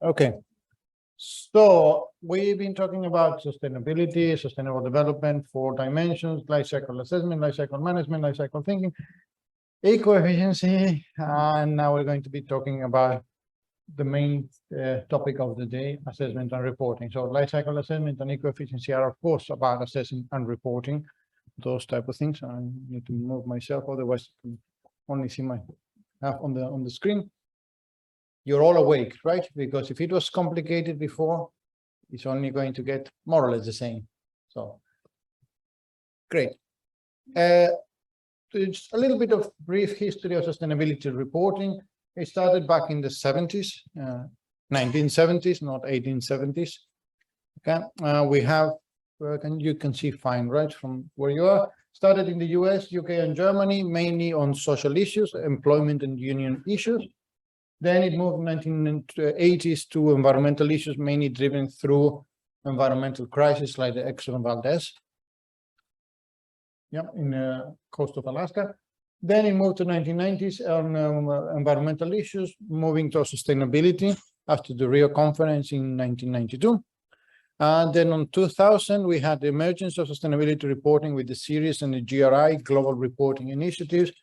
Okay, so we've been talking about sustainability, sustainable development, 4 dimensions: life cycle assessment, life cycle management, life cycle thinking, eco-efficiency, and now we're going to be talking about the main topic of the day: assessment and reporting. So life cycle assessment and eco-efficiency are, of course, about assessing and reporting, those type of things. I need to move myself, otherwise I can only see my half on the screen. You're all awake, right? Because if it was complicated before, it's only going to get more or less the same. So great. It's a little bit of brief history of sustainability reporting. It started back in the 70s, 1970s, not 1870s. Okay, we have, you can see fine, right, from where you are. Started in the US, UK, and Germany, mainly on social issues, employment and union issues. Then it moved in the 1980s to environmental issues, mainly driven through environmental crises like the Exxon Valdez, in the coast of Alaska. Then it moved to 1990s on environmental issues, moving to sustainability after the Rio conference in 1992. And then on 2000, we had the emergence of sustainability reporting with the series and the GRI, Global Reporting Initiatives.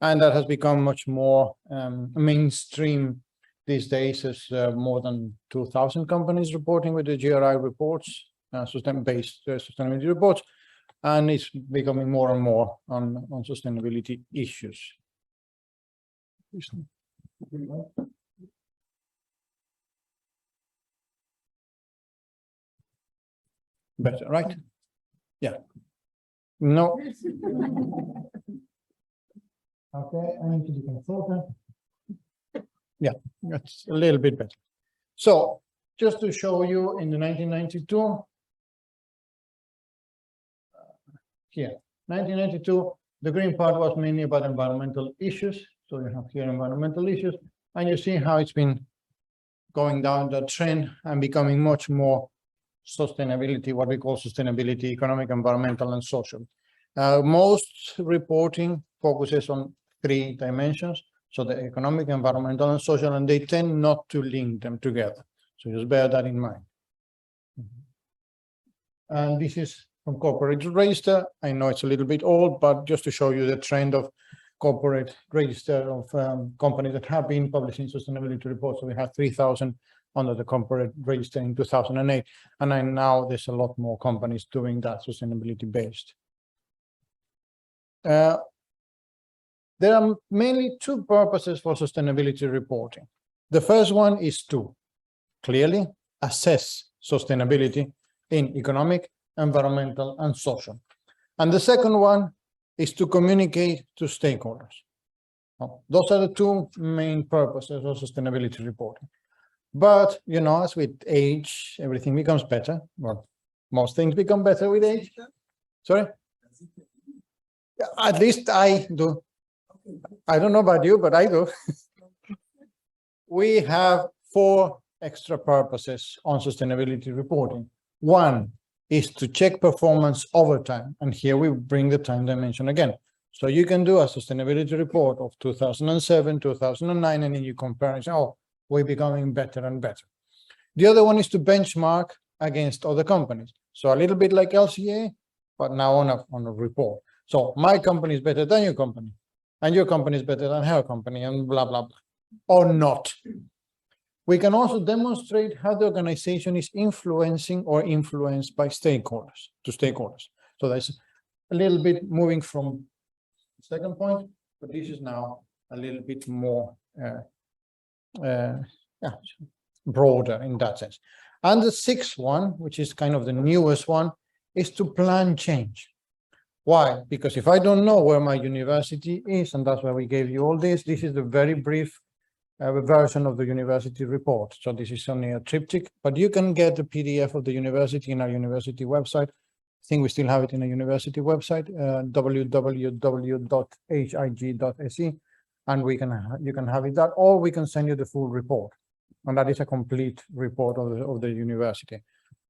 And that has become much more mainstream these days, as more than 2,000 companies reporting with the GRI reports, based sustainability reports, and it's becoming more and more on sustainability issues. Better, right? Yeah. No. Okay, I need to be consultant. Yeah, that's a little bit better. So just to show you, in the 1992, here, 1992, the green part was mainly about environmental issues. So you have here environmental issues, and you see how it's been going down the trend and becoming much more sustainability, what we call sustainability, economic, environmental, and social. Most reporting focuses on 3 dimensions, so the economic, environmental, and social, and they tend not to link them together. So just bear that in mind. And this is from Corporate Register. I know it's a little bit old, but just to show you the trend of Corporate Register of companies that have been publishing sustainability reports. So we have 3,000 under the Corporate Register in 2008, and now there's a lot more companies doing that sustainability based. There are mainly 2 purposes for sustainability reporting. The first one is to clearly assess sustainability in economic, environmental, and social. And the second one is to communicate to stakeholders. Those are the 2 main purposes of sustainability reporting. But, you know, as with age, everything becomes better. Well, most things become better with age. Sorry? At least I do. I don't know about you, but I do. We have 4 extra purposes on sustainability reporting. One is to check performance over time. And here we bring the time dimension again. So you can do a sustainability report of 2007, 2009, and then you compare and say, oh, we're becoming better and better. The other one is to benchmark against other companies. So a little bit like LCA, but now on a report. So my company is better than your company, and your company is better than her company, and blah, blah, blah, or not. We can also demonstrate how the organization is influencing or influenced by stakeholders, to stakeholders. So that's a little bit moving from the second point, but this is now a little bit more broader in that sense. And the 6th one, which is kind of the newest one, is to plan change. Why? Because if I don't know where my university is, and that's why we gave you all this, this is the very brief version of the university report. So this is only a triptych, but you can get the PDF of the university in our university website. I think we still have it in a university website, www.hig.se, and you can have it that, or we can send you the full report, and that is a complete report of the university.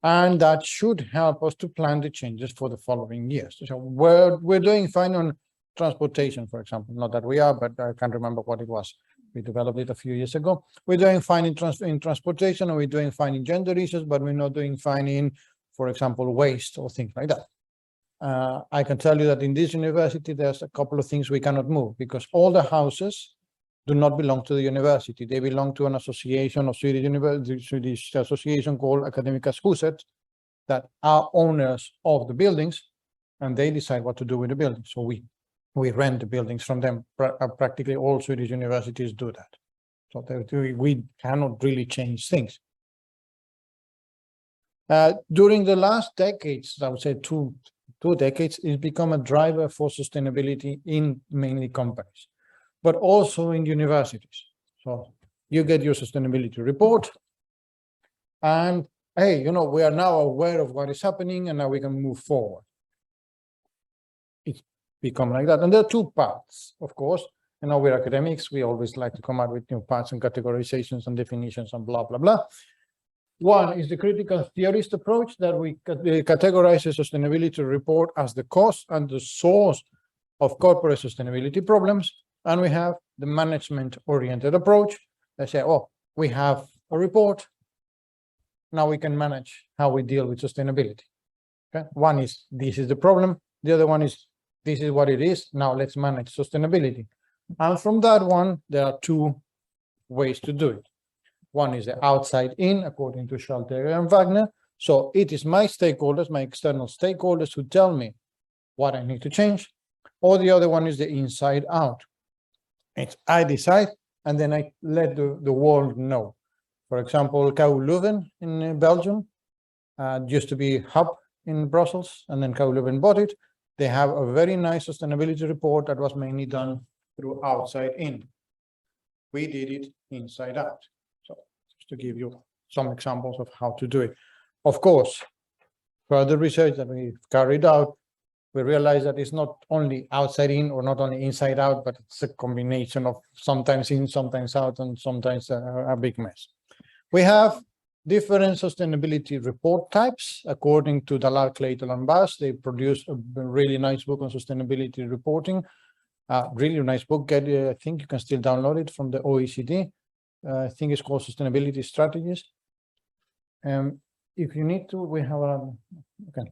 And that should help us to plan the changes for the following years. So we're doing fine on transportation, for example. Not that we are, but I can't remember what it was. We developed it a few years ago. We're doing fine in transportation, and we're doing fine in gender issues, but we're not doing fine in, for example, waste or things like that. I can tell you that in this university, there's a couple of things we cannot move because all the houses do not belong to the university. They belong to an association of Swedish association called Akademiska Huset that are owners of the buildings, and they decide what to do with the buildings. So we rent the buildings from them. Practically all Swedish universities do that. So we cannot really change things. During the last decades, I would say two decades, it's become a driver for sustainability in mainly companies, but also in universities. So you get your sustainability report, and hey, we are now aware of what is happening, and now we can move forward. It's become like that. And there are two parts, of course. We're academics. We always like to come out with new parts and categorizations and definitions and blah, blah, blah. One is the critical theorist approach that we categorize a sustainability report as the cause and the source of corporate sustainability problems. And we have the management-oriented approach that say, oh, we have a report. Now we can manage how we deal with sustainability. Okay? One is, this is the problem. The other one is, this is what it is. Now let's manage sustainability. And from that one, there are two ways to do it. One is the outside in, according to Schalter and Wagner. So it is my stakeholders, my external stakeholders, who tell me what I need to change. Or the other one is the inside out. It's I decide, and then I let the world know. For example, KU Leuven in Belgium used to be hub in Brussels, and then KU Leuven bought it. They have a very nice sustainability report that was mainly done through outside in. We did it inside out. So just to give you some examples of how to do it. Of course, further research that we've carried out, we realize that it's not only outside in or not only inside out, but it's a combination of sometimes in, sometimes out, and sometimes a big mess. We have different sustainability report types according to Dalal, Clayton, and Bass. They produce a really nice book on sustainability reporting. Really nice book. I think you can still download it from the OECD. I think it's called Sustainability Strategies. If you need to, we have okay.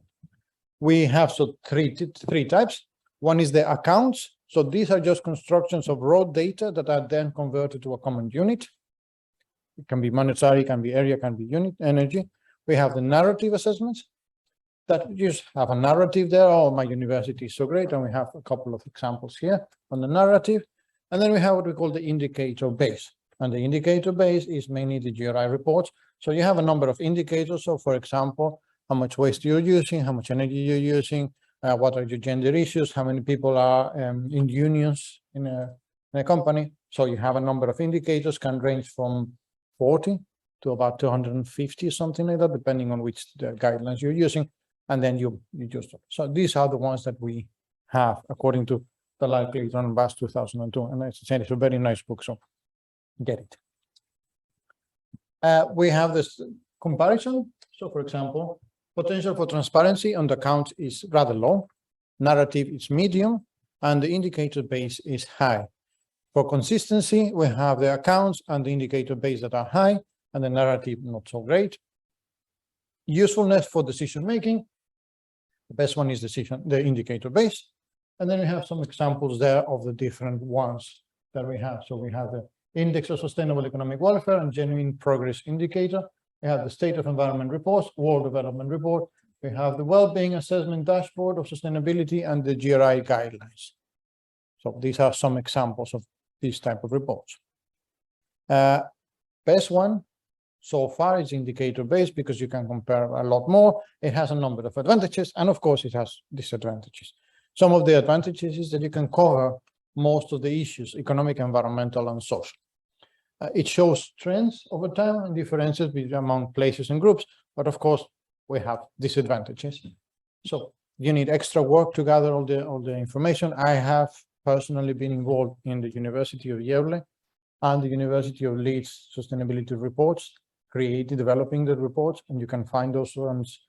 We have three types. One is the accounts. So these are just constructions of raw data that are then converted to a common unit. It can be monetary, can be area, can be unit energy. We have the narrative assessments that just have a narrative there. Oh, my university is so great. And we have a couple of examples here on the narrative. And then we have what we call the indicator base. And the indicator base is mainly the GRI reports. So you have a number of indicators. So for example, how much waste you're using, how much energy you're using, what are your gender issues, how many people are in unions in a company. So you have a number of indicators, can range from 40 to about 250, something like that, depending on which the guidelines you're using. And then you just, so these are the ones that we have according to the Likely on Bass 2002. And as I said, it's a very nice book, so get it. We have this comparison. So for example, potential for transparency on the account is rather low, narrative is medium, and the indicator base is high. For consistency, we have the accounts and the indicator base that are high, and the narrative not so great. Usefulness for decision making, the best one is the indicator base, and then we have some examples there of the different ones that we have. So we have the Index of Sustainable Economic Welfare and Genuine Progress Indicator. We have the State of Environment Reports, World Development Report. We have the Wellbeing Assessment Dashboard of Sustainability and the GRI Guidelines. So these are some examples of these type of reports. Best one so far is indicator based because you can compare a lot more. It has a number of advantages, and of course it has disadvantages. Some of the advantages is that you can cover most of the issues, economic, environmental, and social. It shows trends over time and differences among places and groups, but of course we have disadvantages. So you need extra work to gather all the information. I have personally been involved in the University of Gävle and the University of Leeds sustainability reports, developing the reports, and you can find those ones.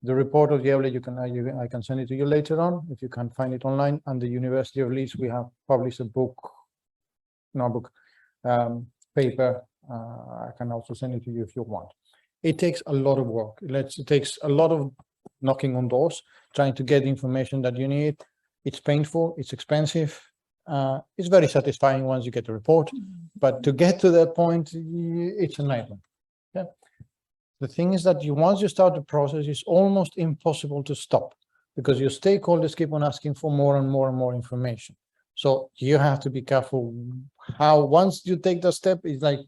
The report of Gävle, I can send it to you later on if you can't find it online. And the University of Leeds, we have published a book, paper. I can also send it to you if you want. It takes a lot of work. It takes a lot of knocking on doors, trying to get the information that you need. It's painful, it's expensive. It's very satisfying once you get the report, but to get to that point, it's a nightmare. Yeah. The thing is that once you start the process, it's almost impossible to stop because your stakeholders keep on asking for more and more and more information. So you have to be careful how once you take the step, it's like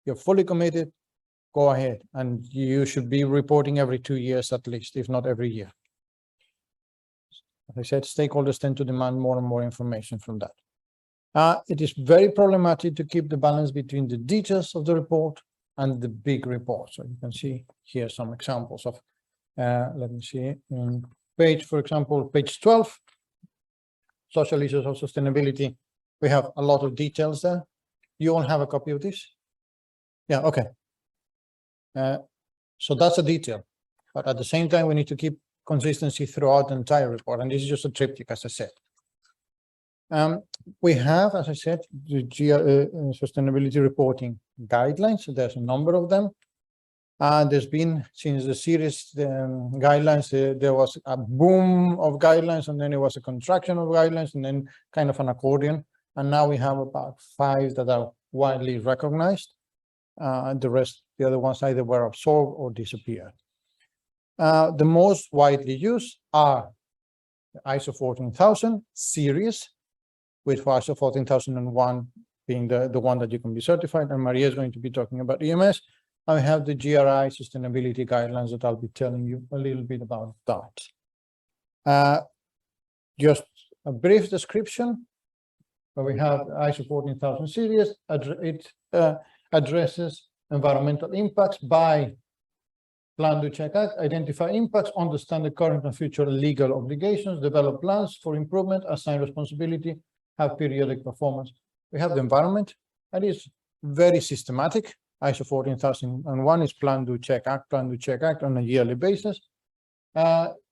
you're fully committed, go ahead. And you should be reporting every 2 years at least, if not every year. As I said, stakeholders tend to demand more and more information from that. It is very problematic to keep the balance between the details of the report and the big report. So you can see here some examples of, let me see, in page, for example, page 12, social issues of sustainability. We have a lot of details there. You all have a copy of this? Yeah, okay. So that's a detail, but at the same time, we need to keep consistency throughout the entire report. And this is just a triptych, as I said. We have, as I said, the sustainability reporting guidelines. So there's a number of them. There's been, since the series guidelines, there was a boom of guidelines, and then it was a contraction of guidelines, and then kind of an accordion. And now we have about 5 that are widely recognized. The other ones either were absorbed or disappeared. The most widely used are the ISO 14000 series, with ISO 14001 being the one that you can be certified, and Maria is going to be talking about EMS. I have the GRI sustainability guidelines that I'll be telling you a little bit about that. Just a brief description. We have ISO 14000 series. It addresses environmental impacts by plan, do, check, act, identify impacts, understand the current and future legal obligations, develop plans for improvement, assign responsibility, have periodic performance. We have the environment, that is very systematic. ISO 14001 is plan, do, check, act on a yearly basis.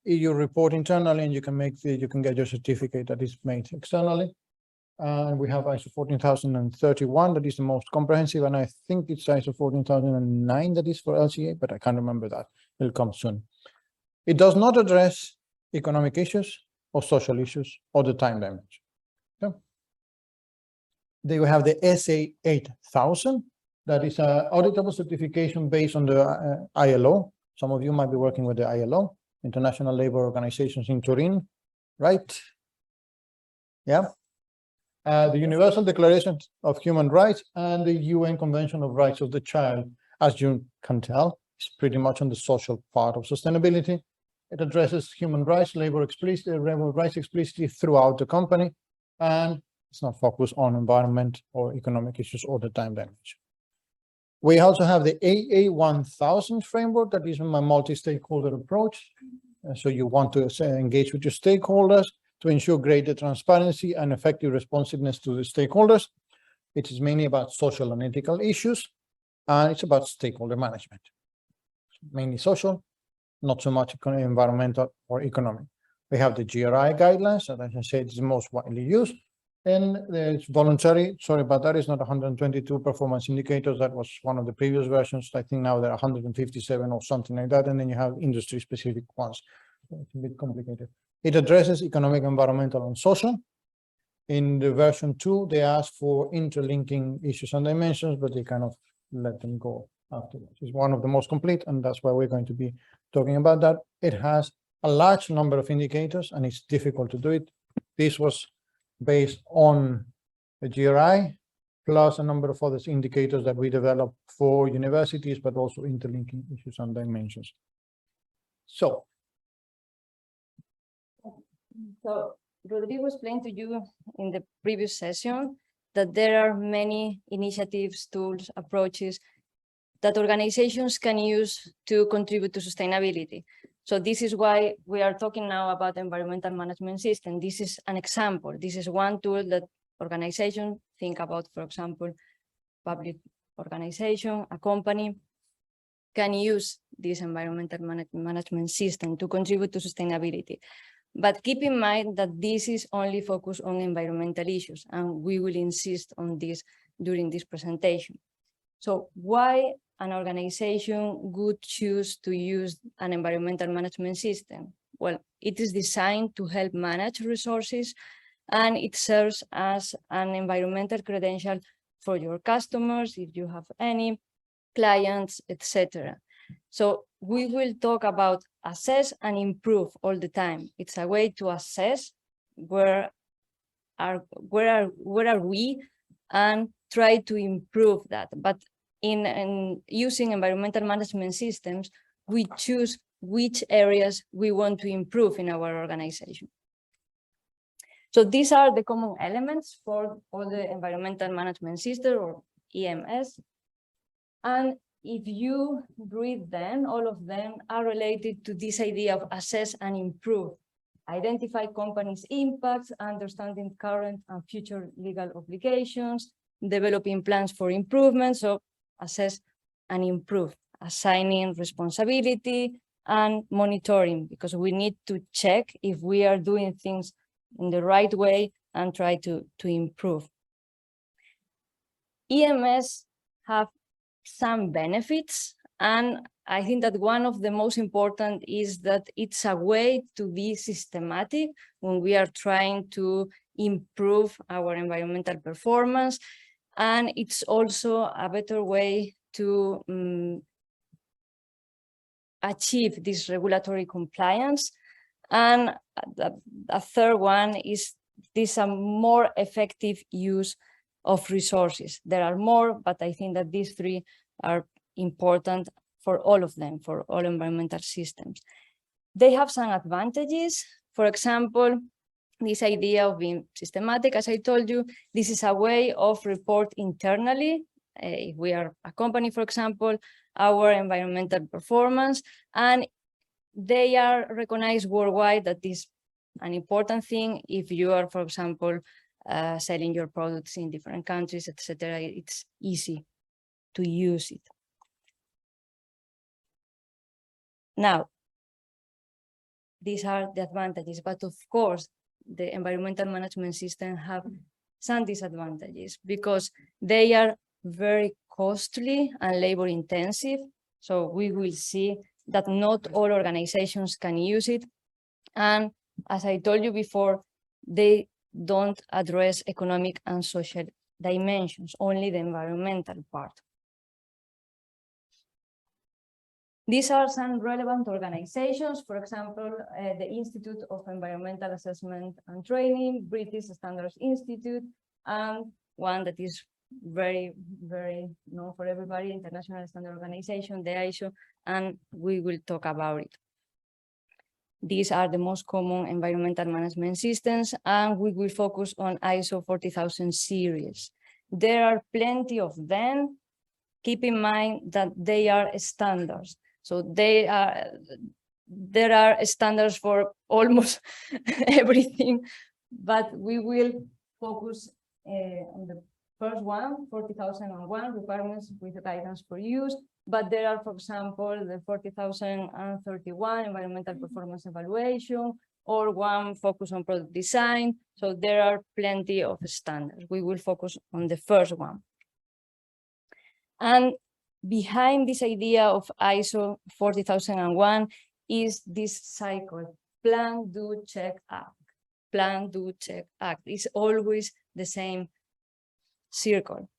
You report internally, and you can get your certificate that is made externally. We have ISO 14031 that is the most comprehensive, and I think it's ISO 14009 that is for LCA, but I can't remember that. It'll come soon. It does not address economic issues or social issues or the time dimension. Okay. Then we have the SA 8000. That is an auditable certification based on the ILO. Some of you might be working with the ILO, International Labour Organizations in Turin, right? Yeah. The Universal Declaration of Human Rights and the UN Convention of Rights of the Child, as you can tell, is pretty much on the social part of sustainability. It addresses human rights, labor rights explicitly throughout the company, and it's not focused on environment or economic issues or the time dimension. We also have the AA 1000 framework that is my multi-stakeholder approach. So you want to engage with your stakeholders to ensure greater transparency and effective responsiveness to the stakeholders. It is mainly about social and ethical issues, and it's about stakeholder management. Mainly social, not so much environmental or economic. We have the GRI guidelines, that, as I said, is the most widely used. And it's voluntary. Sorry about that. It's not 122 performance indicators. That was one of the previous versions. I think now there are 157 or something like that. And then you have industry-specific ones. So it's a bit complicated. It addresses economic, environmental, and social. In the version 2, they ask for interlinking issues and dimensions, but they kind of let them go afterwards. It's one of the most complete, and that's why we're going to be talking about that. It has a large number of indicators, and it's difficult to do it. This was based on the GRI, plus a number of other indicators that we developed for universities, but also interlinking issues and dimensions. So Rodrigo explained to you in the previous session that there are many initiatives, tools, approaches that organizations can use to contribute to sustainability. So this is why we are talking now about environmental management system. This is an example. This is one tool that organizations think about, for example, public organization, a company can use this environmental management system to contribute to sustainability. But keep in mind that this is only focused on environmental issues, and we will insist on this during this presentation. So why an organization would choose to use an environmental management system? Well, it is designed to help manage resources, and it serves as an environmental credential for your customers, if you have any, clients, etc. So we will talk about assess and improve all the time. It's a way to assess where are we and try to improve that. But in using environmental management systems, we choose which areas we want to improve in our organization. So these are the common elements for all the environmental management system, or EMS. And if you read them, all of them are related to this idea of assess and improve. Identify companies' impacts, understanding current and future legal obligations, developing plans for improvement. So assess and improve, assigning responsibility and monitoring, because we need to check if we are doing things in the right way and try to improve. EMS have some benefits, and I think that one of the most important is that it's a way to be systematic when we are trying to improve our environmental performance, and it's also a better way to achieve this regulatory compliance. And the third one is this a more effective use of resources. There are more, but I think that these three are important for all of them, for all environmental systems. They have some advantages. For example, this idea of being systematic, as I told you, this is a way of report internally. If we are a company, for example, our environmental performance, and they are recognized worldwide. That is an important thing. If you are, for example, selling your products in different countries, etc., it's easy to use it. Now, these are the advantages, but of course, the environmental management system have some disadvantages because they are very costly and labor intensive. So we will see that not all organizations can use it. And as I told you before, they don't address economic and social dimensions, only the environmental part. These are some relevant organizations, for example, the Institute of Environmental Assessment and Training, British Standards Institute, and one that is very, very known for everybody, International Standard Organization, the ISO, and we will talk about it. These are the most common environmental management systems, and we will focus on ISO 40000 series. There are plenty of them. Keep in mind that they are standards. So there are standards for almost everything, but we will focus on the first one, 40001, requirements with guidance for use. But there are, for example, the 40031, environmental performance evaluation, or one focus on product design. So there are plenty of standards. We will focus on the first one. And behind this idea of ISO 40001 is this cycle: plan, do, check, act. Plan, do, check, act. It's always the same circle.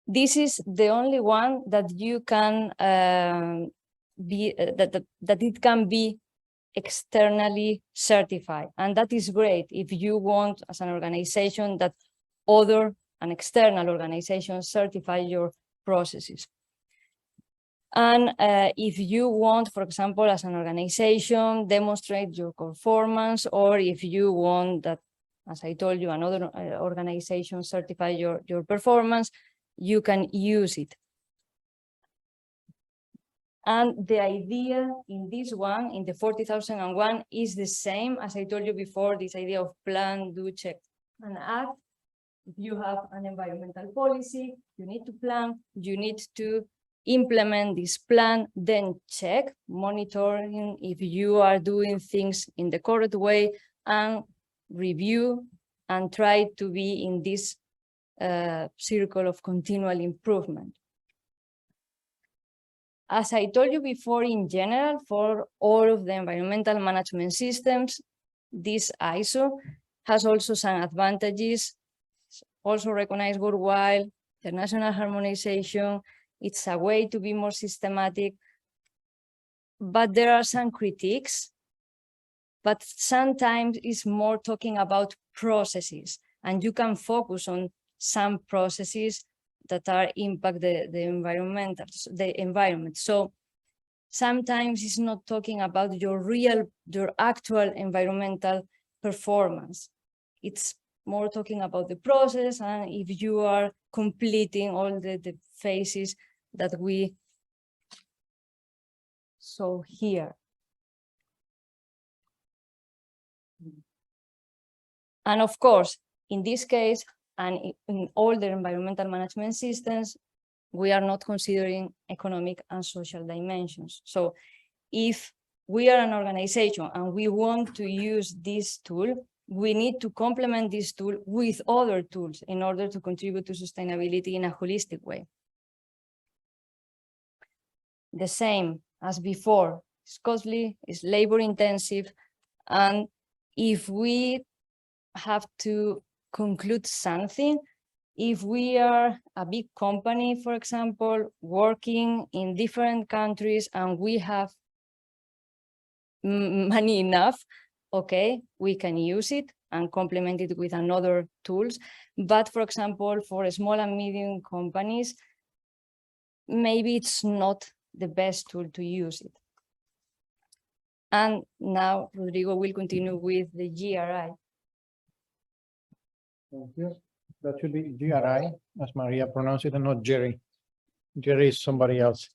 This is the only one that you can that it can be externally certified, and that is great if you want, as an organization, that an external organization certify your processes. And if you want, for example, as an organization, demonstrate your performance, or if you want that, as I told you, another organization certify your performance, you can use it. And the idea in this one, in the 40001, is the same as I told you before, this idea of plan, do, check, and act. If you have an environmental policy, you need to plan, you need to implement this plan, then check, monitoring if you are doing things in the correct way, and review and try to be in this circle of continual improvement. As I told you before, in general, for all of the environmental management systems, this ISO has also some advantages, also recognized worldwide, international harmonization. It's a way to be more systematic, but there are some critiques. But sometimes it's more talking about processes, and you can focus on some processes that are impact the environment. So sometimes it's not talking about your actual environmental performance. It's more talking about the process, and if you are completing all the phases that we saw here. And of course, in this case, and in all the environmental management systems, we are not considering economic and social dimensions. So if we are an organization and we want to use this tool, we need to complement this tool with other tools in order to contribute to sustainability in a holistic way. The same as before, it's costly, it's labor intensive, and if we have to conclude something, if we are a big company, for example, working in different countries and we have money enough, okay, we can use it and complement it with another tools. But for example, for small and medium companies, maybe it's not the best tool to use it. And now Rodrigo will continue with the GRI. Thank you. That should be GRI, as Maria pronounced it, and not Jerry. Jerry is somebody else.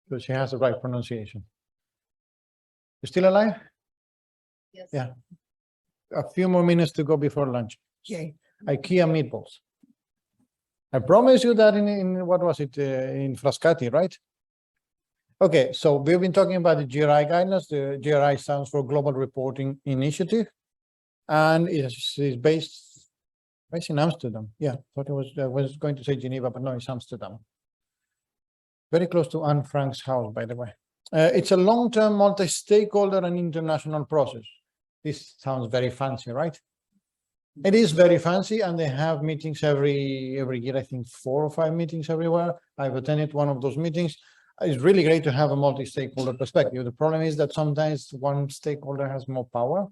So she has the right pronunciation. You still alive? Yes. Yeah. A few more minutes to go before lunch. Yay. IKEA meatballs. I promise you that in what was it, in Frascati, right? Okay, so we've been talking about the GRI guidelines. The GRI stands for Global Reporting Initiative, and it's based in Amsterdam. Yeah, thought I was going to say Geneva, but no, it's Amsterdam. Very close to Anne Frank's house, by the way. It's a long-term multi-stakeholder and international process. This sounds very fancy, right? It is very fancy, and they have meetings every year, I think 4 or 5 meetings everywhere. I've attended one of those meetings. It's really great to have a multi-stakeholder perspective. The problem is that sometimes one stakeholder has more power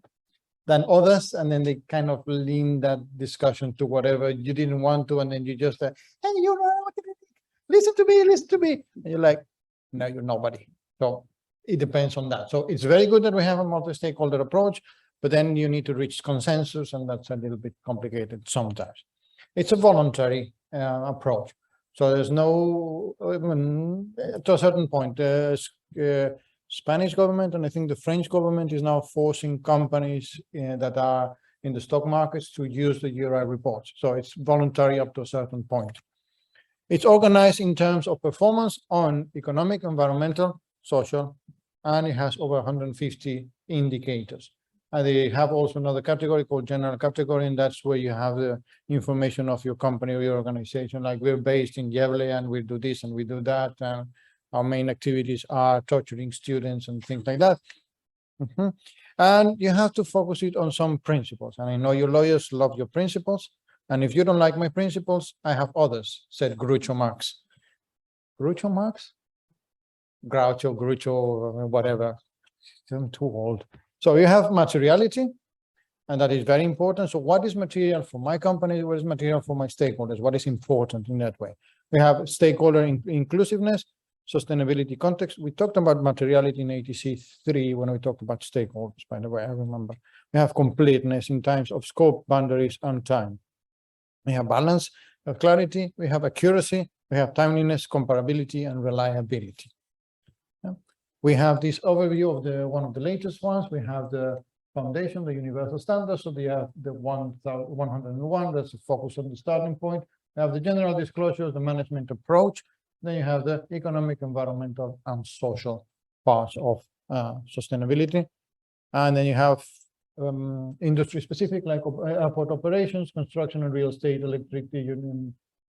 than others, and then they kind of lean that discussion to whatever you didn't want to, and then you just, hey, you know, listen to me. And you're like, no, you're nobody. So it depends on that. So it's very good that we have a multi-stakeholder approach, but then you need to reach consensus, and that's a little bit complicated sometimes. It's a voluntary approach. So there's no, to a certain point, Spanish government, and I think the French government is now forcing companies that are in the stock markets to use the GRI reports. So it's voluntary up to a certain point. It's organized in terms of performance on economic, environmental, social, and it has over 150 indicators. And they have also another category called general category, and that's where you have the information of your company or your organization. Like, we're based in Gävle and we do this and we do that. And our main activities are torturing students and things like that. And you have to focus it on some principles. And I know your lawyers love your principles. And if you don't like my principles, I have others, said Groucho Marx. Groucho Marx? Groucho, whatever. I'm too old. So you have materiality, and that is very important. So what is material for my company? What is material for my stakeholders? What is important in that way? We have stakeholder inclusiveness, sustainability context. We talked about materiality in ATC4 when we talked about stakeholders, by the way, I remember. We have completeness in terms of scope, boundaries, and time. We have balance, clarity, we have accuracy, we have timeliness, comparability, and reliability. We have this overview of one of the latest ones. We have the foundation, the universal standards. So they have the 101, that's a focus on the starting point. We have the general disclosures, the management approach. Then you have the economic, environmental, and social parts of sustainability. And then you have industry specific, like airport operations, construction and real estate, electricity,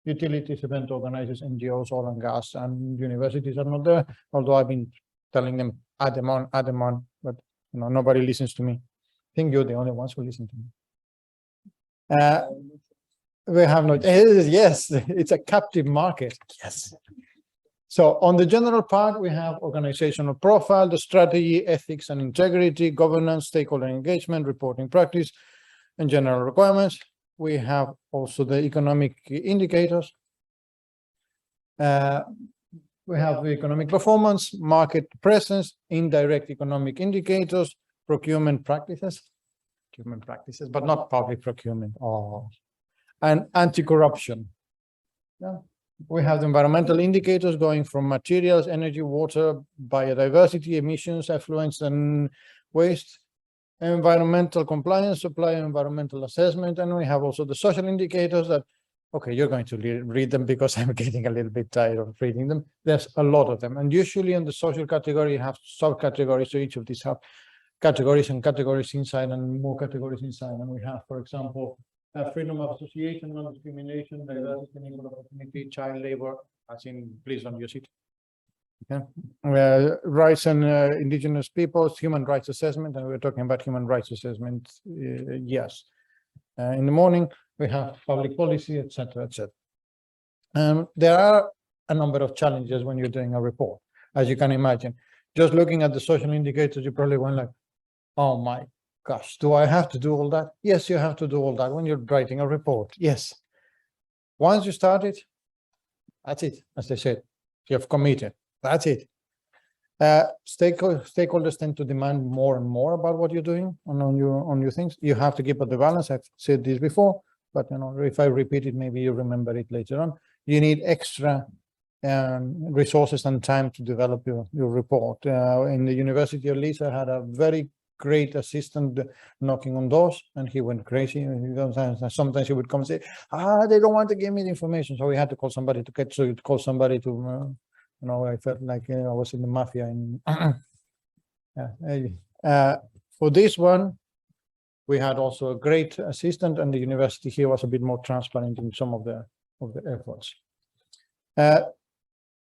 utilities, event organizers, NGOs, oil and gas, and universities are not there. Although I've been telling them, add them on, but nobody listens to me. I think you're the only ones who listen to me. We have no, yes, it's a captive market. Yes. So on the general part, we have organizational profile, the strategy, ethics and integrity, governance, stakeholder engagement, reporting practice, and general requirements. We have also the economic indicators. We have the economic performance, market presence, indirect economic indicators, procurement practices, but not public procurement, and anti-corruption. Yeah. We have the environmental indicators going from materials, energy, water, biodiversity, emissions, effluents, and waste, environmental compliance, supply environmental assessment, and we have also the social indicators that, okay, you're going to read them because I'm getting a little bit tired of reading them. There's a lot of them, and usually in the social category, you have subcategories, so each of these have categories and categories inside and more categories inside, and we have, for example, freedom of association, non-discrimination, diversity and equal opportunity, child labor, as in, please don't use it. Okay. Rights and indigenous peoples, human rights assessment, and we're talking about human rights assessment, yes. In the morning, we have public policy, etc., etc. There are a number of challenges when you're doing a report, as you can imagine. Just looking at the social indicators, you probably went like, oh my gosh, do I have to do all that? Yes, you have to do all that when you're writing a report. Yes. Once you start it, that's it. As they said, you have committed. That's it. Stakeholders tend to demand more and more about what you're doing on your things. You have to keep up the balance. I've said this before, but if I repeat it, maybe you remember it later on. You need extra resources and time to develop your report. In the University of Leeds, I had a very great assistant knocking on doors, and he went crazy. Sometimes he would come and say, they don't want to give me the information. So we had to call somebody to catch, so you'd call somebody to, I felt like I was in the mafia. For this one, we had also a great assistant, and the university here was a bit more transparent in some of the efforts.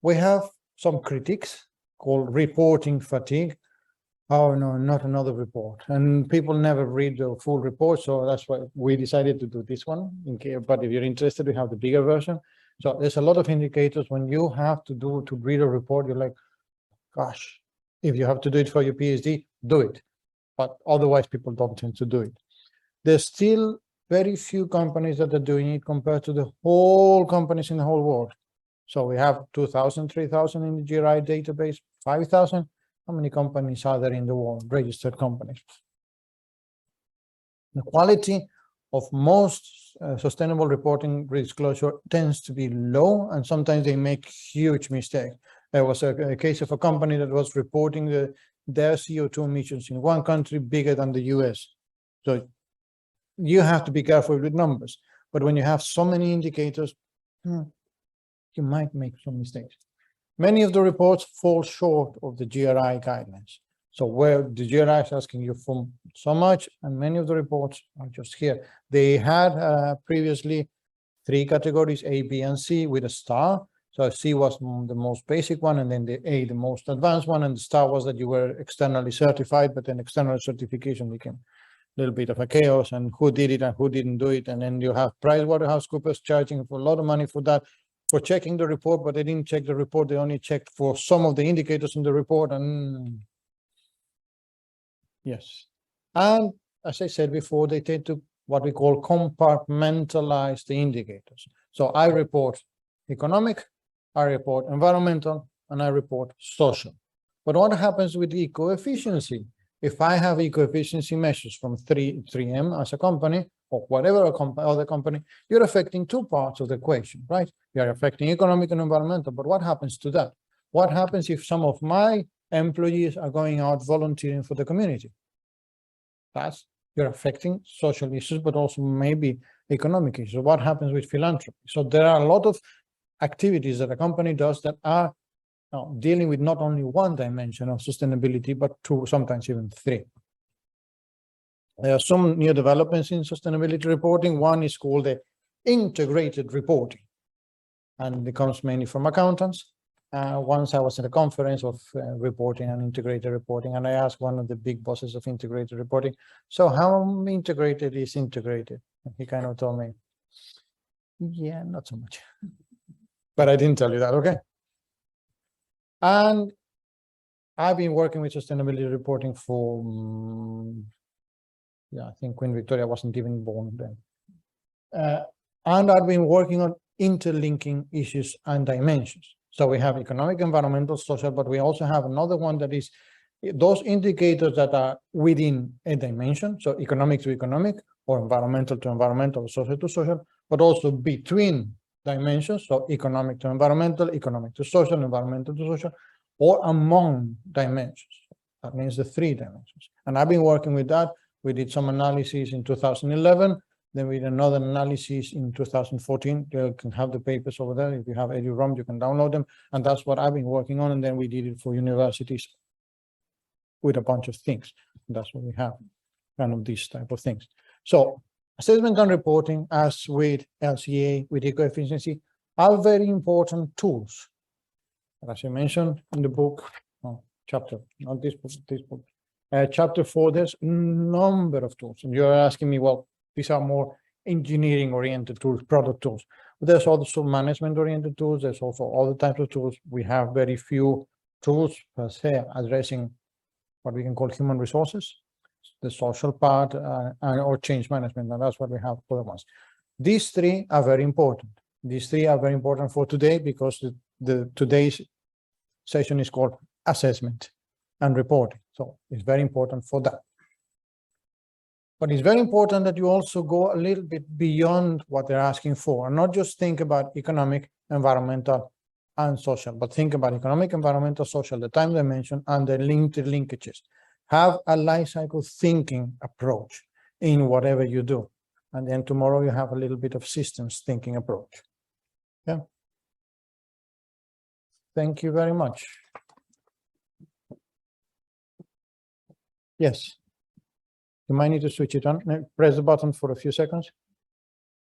We have some critics called reporting fatigue. Oh no, not another report. And people never read the full report, so that's why we decided to do this one. But if you're interested, we have the bigger version. So there's a lot of indicators when you have to read a report. You're like, gosh, if you have to do it for your PhD, do it. But otherwise, people don't tend to do it. There's still very few companies that are doing it compared to the whole companies in the whole world. So we have 2,000, 3,000 in the GRI database, 5,000. How many companies are there in the world, registered companies? The quality of most sustainable reporting disclosure tends to be low, and sometimes they make huge mistakes. There was a case of a company that was reporting their CO2 emissions in one country bigger than the US. So you have to be careful with numbers. But when you have so many indicators, you might make some mistakes. Many of the reports fall short of the GRI guidelines. So where the GRI is asking you for so much, and many of the reports are just here. They had previously 3 categories, A, B, and C, with a star. So C was the most basic one, and then the A, the most advanced one, and the star was that you were externally certified, but then external certification became a little bit of a chaos, and who did it and who didn't do it. And then you have PricewaterhouseCoopers charging for a lot of money for that, for checking the report, but they didn't check the report. They only checked for some of the indicators in the report. And yes. And as I said before, they tend to what we call compartmentalize the indicators. So I report economic, I report environmental, and I report social. But what happens with eco-efficiency? If I have eco-efficiency measures from 3M as a company, or whatever other company, you're affecting 2 parts of the equation, right? You're affecting economic and environmental, but what happens to that? What happens if some of my employees are going out volunteering for the community? You're affecting social issues, but also maybe economic issues. What happens with philanthropy? So there are a lot of activities that a company does that are dealing with not only one dimension of sustainability, but 2, sometimes even 3. There are some new developments in sustainability reporting. One is called the integrated reporting, and it comes mainly from accountants. Once I was at a conference of reporting and integrated reporting, and I asked one of the big bosses of integrated reporting, so how integrated is integrated? He kind of told me, yeah, not so much. But I didn't tell you that, okay? And I've been working with sustainability reporting for, yeah, I think Queen Victoria wasn't even born then. And I've been working on interlinking issues and dimensions. So we have economic, environmental, social, but we also have another one that is those indicators that are within a dimension, so economic to economic, or environmental to environmental, or social to social, but also between dimensions, so economic to environmental, economic to social, environmental to social, or among dimensions. That means the 3 dimensions. And I've been working with that. We did some analysis in 2011. Then we did another analysis in 2014. You can have the papers over there. If you have EduROM, you can download them. And that's what I've been working on. And then we did it for universities with a bunch of things. That's what we have, kind of these type of things. So assessment and reporting, as with LCA, with eco-efficiency, are very important tools. As I mentioned in the book, chapter, not this book, chapter 4, there's a number of tools. And you're asking me, well, these are more engineering-oriented tools, product tools. But there's also management-oriented tools. There's also other types of tools. We have very few tools per se addressing what we can call human resources, the social part, or change management, and that's what we have for the ones. These 3 are very important. These 3 are very important for today because today's session is called assessment and reporting. So it's very important for that. But it's very important that you also go a little bit beyond what they're asking for, and not just think about economic, environmental, and social, but think about economic, environmental, social, the time dimension, and the linkages. Have a life cycle thinking approach in whatever you do. And then tomorrow you have a little bit of systems thinking approach. Yeah. Thank you very much. Yes. You might need to switch it on. Press the button for a few seconds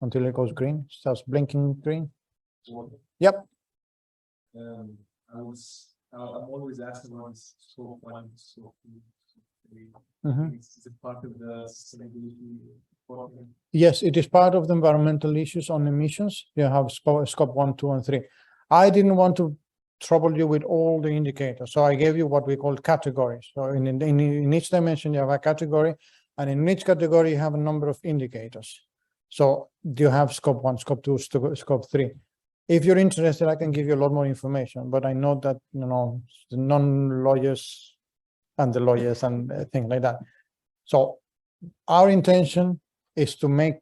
until it goes green, starts blinking green. Yep. I'm always asking what is scope 1, scope 2, scope 3. Is it part of the sustainability reporting? Yes, it is part of the environmental issues on emissions. You have scope 1, 2, and 3. I didn't want to trouble you with all the indicators, so I gave you what we call categories. So in each dimension you have a category, and in each category you have a number of indicators. So you have scope 1, scope 2, scope 3. If you're interested, I can give you a lot more information, but I know that, you know, the non-lawyers and the lawyers and things like that. So our intention is to make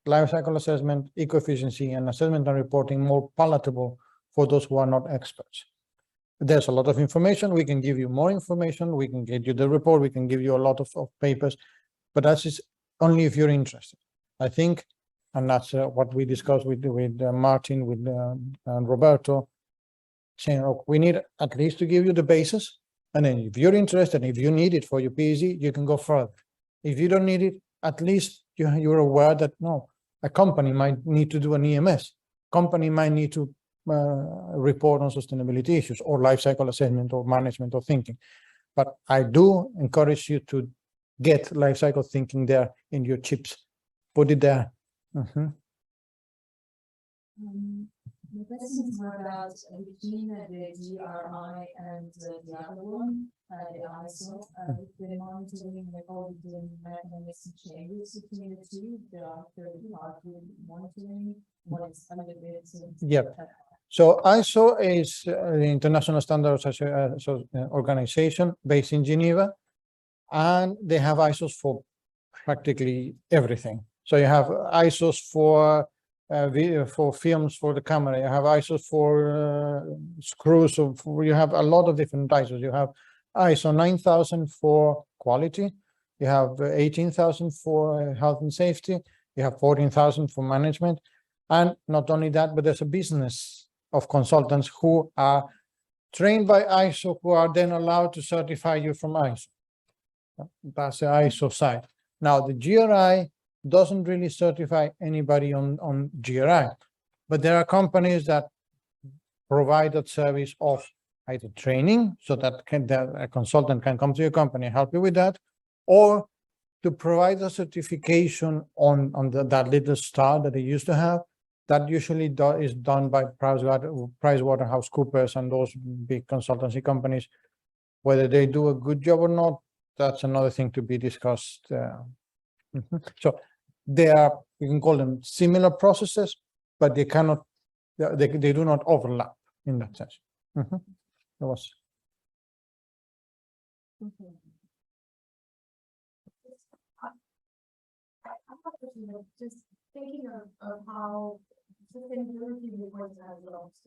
life cycle assessment, eco-efficiency, and assessment and reporting more palatable for those who are not experts. There's a lot of information. We can give you more information. We can get you the report. We can give you a lot of papers, but that's just only if you're interested. I think, and that's what we discussed with Martin, with and Roberto, saying, look, we need at least to give you the basis. And then if you're interested, if you need it for your PhD, you can go further. If you don't need it, at least you're aware that, no, a company might need to do an EMS. Company might need to report on sustainability issues or life cycle assessment or management or thinking. But I do encourage you to get life cycle thinking there in your chips. Put it there. The questions were about between the GRI and the other one, the ISO, the monitoring, the auditing mechanism changes between the 2. There are 30 monitoring, one is under the Yep. So ISO is the International Standards Organization based in Geneva, and they have ISOs for practically everything. So you have ISOs for films for the camera, you have ISOs for screws, so you have a lot of different ISOs. You have ISO 9000 for quality, you have 18,000 for health and safety, you have 14,000 for management, and not only that, but there's a business of consultants who are trained by ISO, who are then allowed to certify you from ISO. That's the ISO side. Now, the GRI doesn't really certify anybody on GRI, but there are companies that provide that service of either training so that a consultant can come to your company and help you with that, or to provide a certification on that little star that they used to have. That usually is done by PricewaterhouseCoopers and those big consultancy companies. Whether they do a good job or not, that's another thing to be discussed. So they are, you can call them similar processes, but they cannot, they do not overlap in that sense. That was. Just thinking of how sustainability reports have lost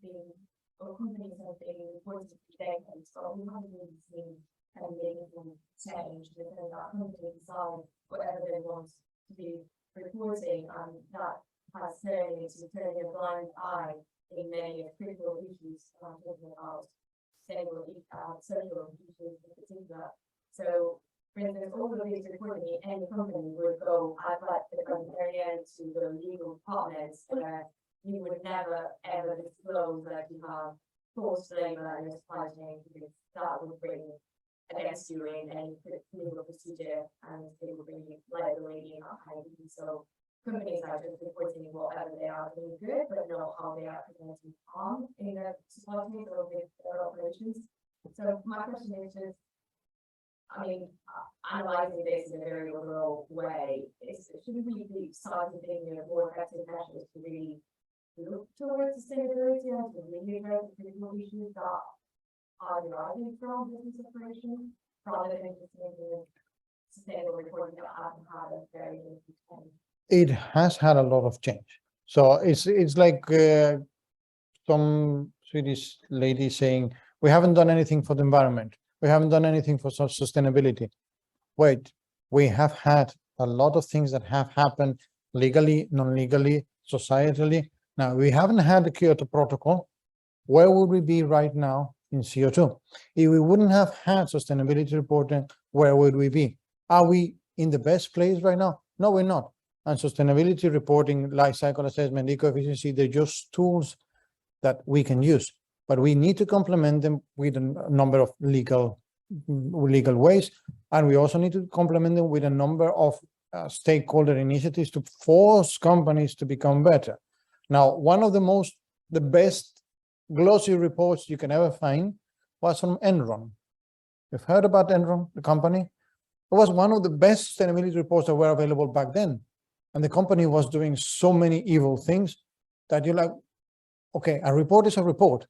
being or companies have been reported for decades, so we haven't really seen any change because our companies decide whatever they want to be reporting, and that has turned into turning a blind eye in many critical issues talking about sustainable social issues in particular. So for instance, all of these reporting, any company would go at that different area to the legal departments where you would never ever disclose that you have forced labor in your supply chain, because that would bring against you in any legal procedure, and they would bring you liability and hiding. So companies are just reporting whatever they are doing good, but not how they are presenting harm in their supply chain or with their operations. So my question is just, I mean, analyzing this in a very overall way, shouldn't we be starting thinking of more effective measures to really look towards sustainability and to really address the critical issues that are deriving from business operations, rather than just making sustainable reporting that hasn't had a very good time? It has had a lot of change. So it's like some Swedish lady saying, we haven't done anything for the environment. We haven't done anything for sustainability. Wait, we have had a lot of things that have happened legally, non-legally, societally. Now, we haven't had the Kyoto Protocol. Where would we be right now in CO2? If we wouldn't have had sustainability reporting, where would we be? Are we in the best place right now? No, we're not. And sustainability reporting, life cycle assessment, eco-efficiency, they're just tools that we can use. But we need to complement them with a number of legal ways. And we also need to complement them with a number of stakeholder initiatives to force companies to become better. Now, one of the best glossy reports you can ever find was from Enron. You've heard about Enron, the company? It was one of the best sustainability reports that were available back then. And the company was doing so many evil things that you're like, okay, a report is a report.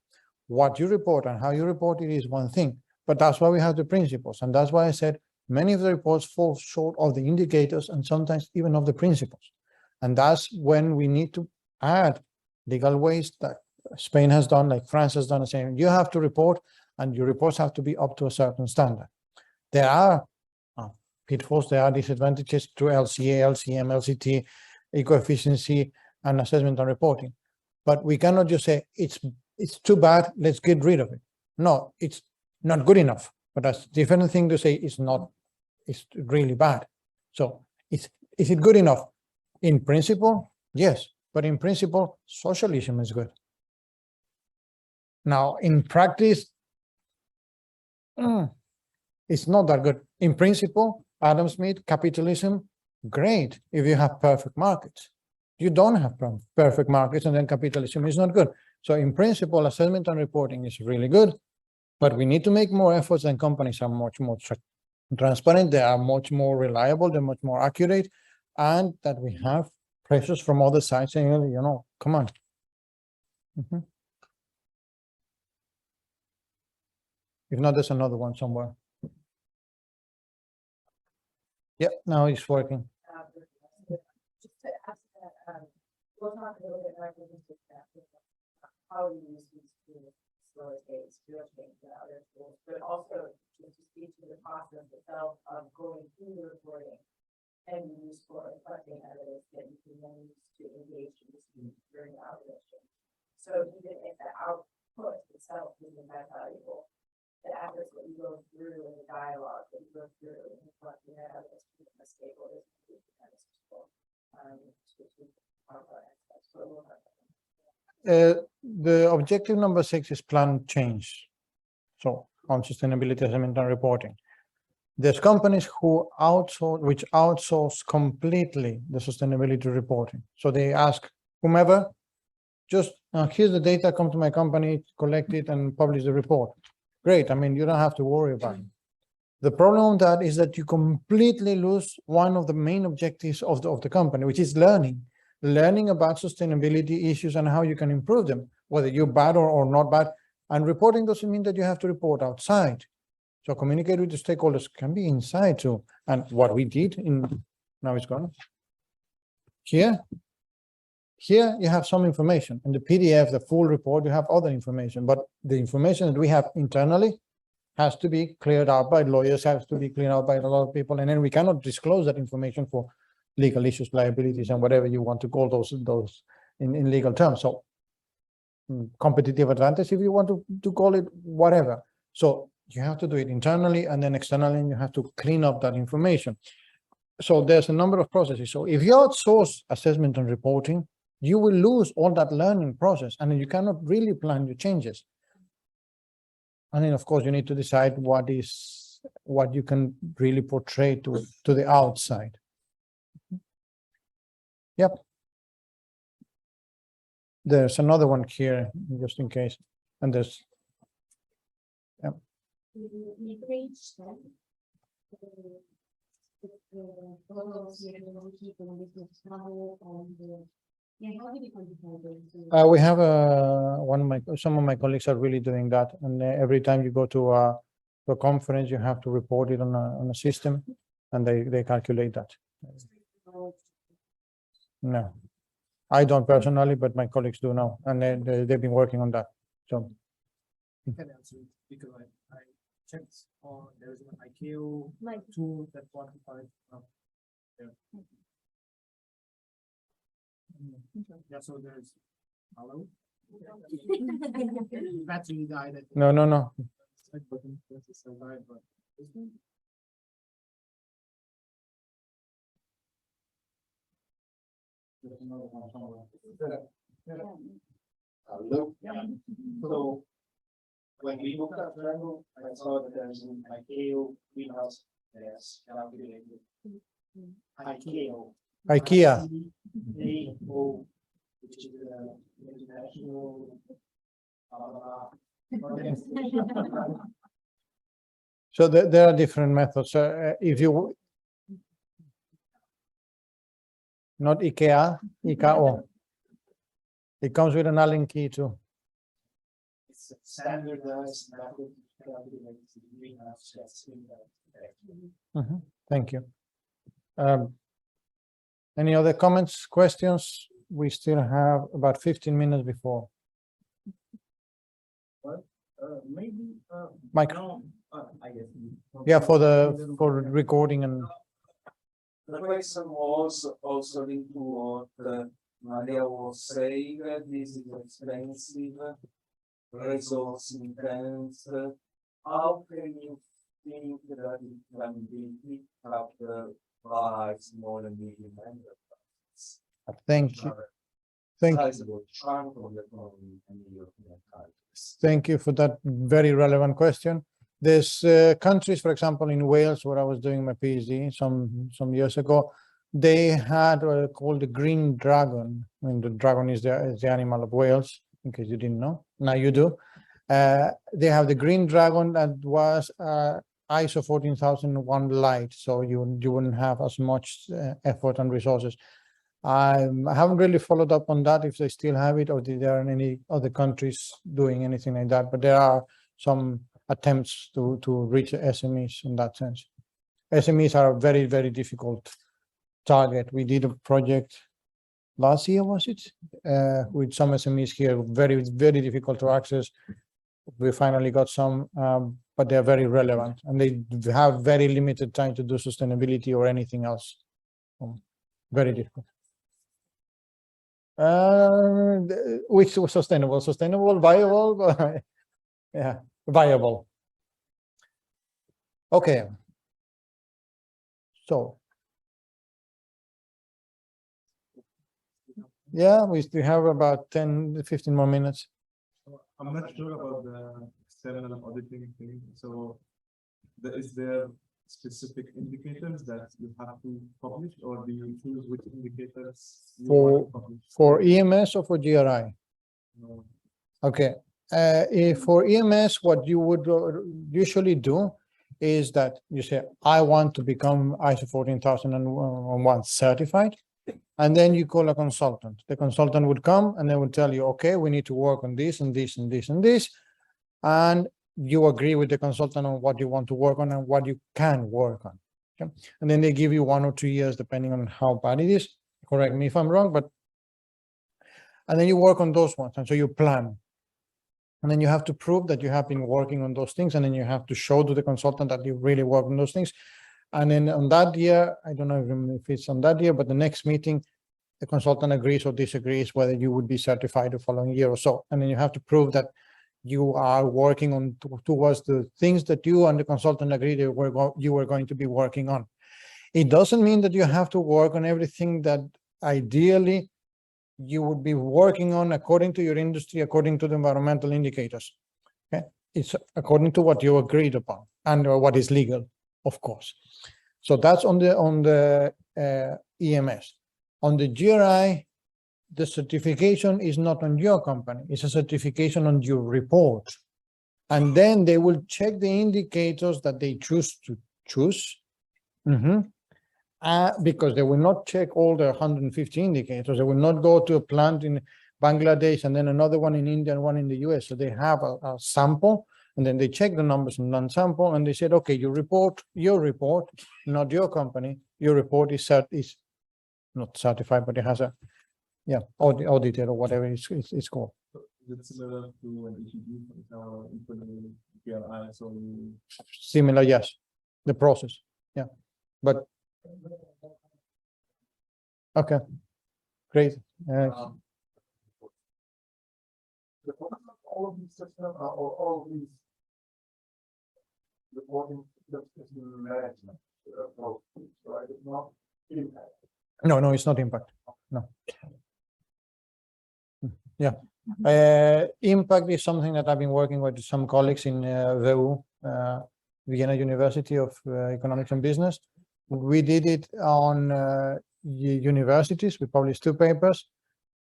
What you report and how you report it is one thing, but that's why we have the principles. And that's why I said many of the reports fall short of the indicators and sometimes even of the principles. And that's when we need to add legal ways that Spain has done, like France has done, saying you have to report and your reports have to be up to a certain standard. There are pitfalls, there are disadvantages to LCA, LCM, LCT, eco-efficiency, and assessment and reporting. But we cannot just say it's too bad, let's get rid of it. No, it's not good enough. But that's a different thing to say it's really bad. So is it good enough? In principle, yes. But in principle, socialism is good. Now, in practice, it's not that good. In principle, Adam Smith, capitalism, great if you have perfect markets. You don't have perfect markets, and then capitalism is not good. So in principle, assessment and reporting is really good, but we need to make more efforts, and companies are much more transparent, they are much more reliable, they're much more accurate, and that we have pressures from other sides saying, you know, come on. If not, there's another one somewhere. Yep, now it's working. Just to ask that, we'll talk a little bit more how we use these tools, slower states, real change, and other tools, but also just to speak to the process itself of going through the reporting and use for collecting evidence that you can then use to engage in disputes during the operation. So even if the output itself isn't that valuable, the efforts that you go through and the dialogue that you go through and what you have as a stakeholders. The objective number 6 is plan change. So on sustainability assessment and reporting. There's companies who outsource completely the sustainability reporting. So they ask whomever, just here's the data, come to my company, collect it and publish the report. Great, I mean, you don't have to worry about it. The problem with that is that you completely lose one of the main objectives of the company, which is learning about sustainability issues and how you can improve them, whether you're bad or not bad. And reporting doesn't mean that you have to report outside. So communicate with the stakeholders can be inside too. And what we did now it's gone. Here you have some information. In the PDF, the full report, you have other information, but the information that we have internally has to be cleared out by lawyers, has to be cleared out by a lot of people, and then we cannot disclose that information for legal issues, liabilities, and whatever you want to call those in legal terms. So competitive advantage, if you want to call it whatever. So you have to do it internally, and then externally, and you have to clean up that information. So there's a number of processes. So if you outsource assessment and reporting, you will lose all that learning process, and then you cannot really plan your changes. And then, of course, you need to decide what you can really portray to the outside. Yep. There's another one here, just in case. And there's, yep. We have some of my colleagues are really doing that, and every time you go to a conference, you have to report it on a system, and they calculate that. No, I don't personally, but my colleagues do now, and they've been working on that. So I can answer it because I checked on there's an ICAO tool that quantifies. Yeah, so there's hello. Battery died. No. Hello. So when we looked at Drago, I saw that there's an ICAO greenhouse gas calculated. IKEA. AO, which is the international. So there are different methods. If you not IKEA, IKO. It comes with an Allen key too. It's a standardized method to calculate the greenhouse gas impact. Thank you. Any other comments, questions? We still have about 15 minutes before. Maybe Mike. no, I guess. Yeah, for recording and. The question was also linked to what Maria was saying, that this is expensive, resource intense. How can you think that it can be picked up by small and medium enterprises? Thank you. Sizable chunk of the economy in the European countries. Thank you for that very relevant question. There's countries, for example, in Wales, where I was doing my PhD some years ago, they had called the green dragon. I mean, the dragon is the animal of Wales, in case you didn't know. Now you do. They have the green dragon that was ISO 14001 light, so you wouldn't have as much effort and resources. I haven't really followed up on that, if they still have it, or if there are any other countries doing anything like that, but there are some attempts to reach SMEs in that sense. SMEs are a very, very difficult target. We did a project last year, was it? With some SMEs here, very, very difficult to access. We finally got some, but they're very relevant, and they have very limited time to do sustainability or anything else. Very difficult. Which was sustainable, viable, yeah, viable. Okay. So. Yeah, we still have about 10, 15 more minutes. I'm not sure about the external auditing thing, so is there specific indicators that you have to publish, or do you choose which indicators you want to publish? For EMS or for GRI? No. Okay, if for EMS, what you would usually do is that you say, I want to become ISO 14001 certified. And then you call a consultant. The consultant would come and they would tell you, okay, we need to work on this and this and this and this. And you agree with the consultant on what you want to work on and what you can work on. Okay? And then they give you 1 or 2 years, depending on how bad it is. Correct me if I'm wrong, but and then you work on those ones. And so you plan. And then you have to prove that you have been working on those things. And then you have to show to the consultant that you really work on those things. And then on that year, I don't know if it's on that year, but the next meeting, the consultant agrees or disagrees whether you would be certified the following year or so. And then you have to prove that you are working on towards the things that you and the consultant agreed you were going to be working on. It doesn't mean that you have to work on everything that ideally you would be working on according to your industry, according to the environmental indicators. Okay, it's according to what you agreed upon and what is legal, of course. So that's on the EMS. On the GRI, the certification is not on your company. It's a certification on your report. And then they will check the indicators that they choose to choose. Because they will not check all the 150 indicators. They will not go to a plant in Bangladesh and then another one in India and one in the US. So they have a sample. And then they check the numbers in one sample and they said, okay, your report, not your company, your report is not certified, but it has a, audited or whatever it's called. It's similar to an ETG, for example, including PRI, so Similar, yes, the process, yeah, but okay, great. All of these systems or all of these reporting system management approaches, right? It's not impact. No, it's not impact. No. Yeah. Impact is something that I've been working with some colleagues in VU, Vienna University of Economics and Business. We did it on universities. We published 2 papers.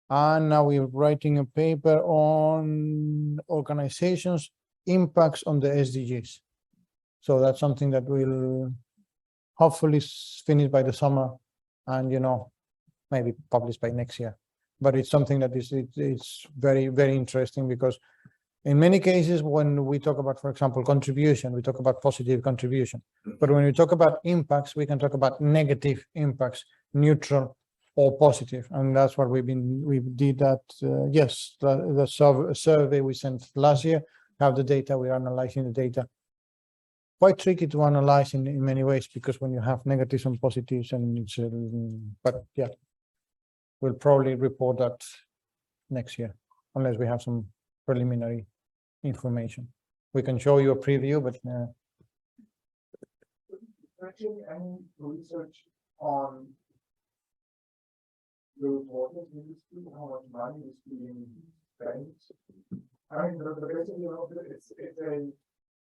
And now we're writing a paper on organizations' impacts on the SDGs. So that's something that will hopefully finish by the summer and, maybe published by next year. But it's something that it's very, very interesting because in many cases, when we talk about, for example, contribution, we talk about positive contribution. But when we talk about impacts, we can talk about negative impacts, neutral or positive. And that's what we did that. Yes, the survey we sent last year, have the data, we're analyzing the data. Quite tricky to analyze in many ways because when you have negatives and positives and it's, but yeah, we'll probably report that next year, unless we have some preliminary information. We can show you a preview, but Actually, any research on the reporting industry, how much money is being spent? I mean, the basically, it's a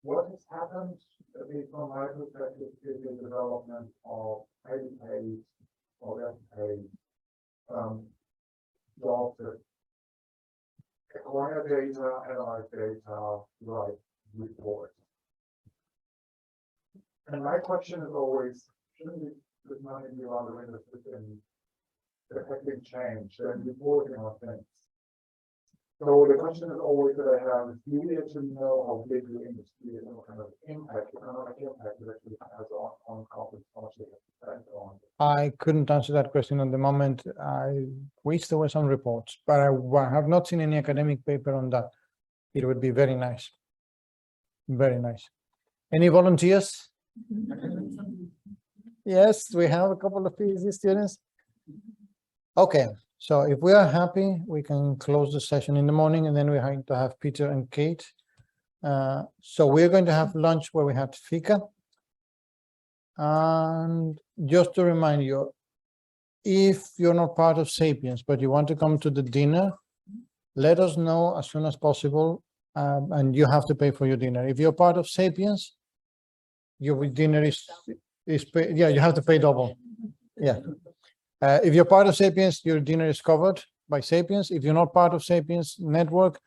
what has happened, at least from my perspective, is the development of highly paid or less paid jobs that acquire data, analyze data, write reports. And my question is always, shouldn't this money be rather interested in affecting change than reporting on things? So the question is always that I have is, do we actually know how big the industry is and what kind of impact, economic impact it actually has on companies, how much they have spent on? I couldn't answer that question at the moment. I wish there were some reports, but I have not seen any academic paper on that. It would be very nice. Very nice. Any volunteers? Yes, we have a couple of PhD students. Okay, so if we are happy, we can close the session in the morning, and then we're going to have Peter and Kate. So we're going to have lunch where we had fika, And just to remind you, if you're not part of Sapiens, but you want to come to the dinner, let us know as soon as possible, and you have to pay for your dinner. If you're part of Sapiens, your dinner is pay, yeah, you have to pay double. Yeah. If you're part of Sapiens, your dinner is covered by Sapiens. If you're not part of Sapiens network,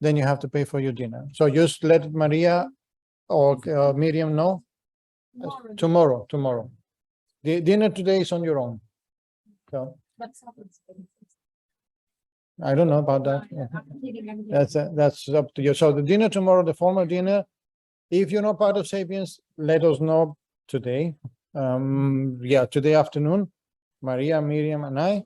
then you have to pay for your dinner. So just let Maria or Miriam know. Tomorrow. The dinner today is on your own. So I don't know about that. Yeah. That's up to you. So the dinner tomorrow, the formal dinner, if you're not part of Sapiens, let us know today. Yeah, today afternoon, Maria, Miriam, and I,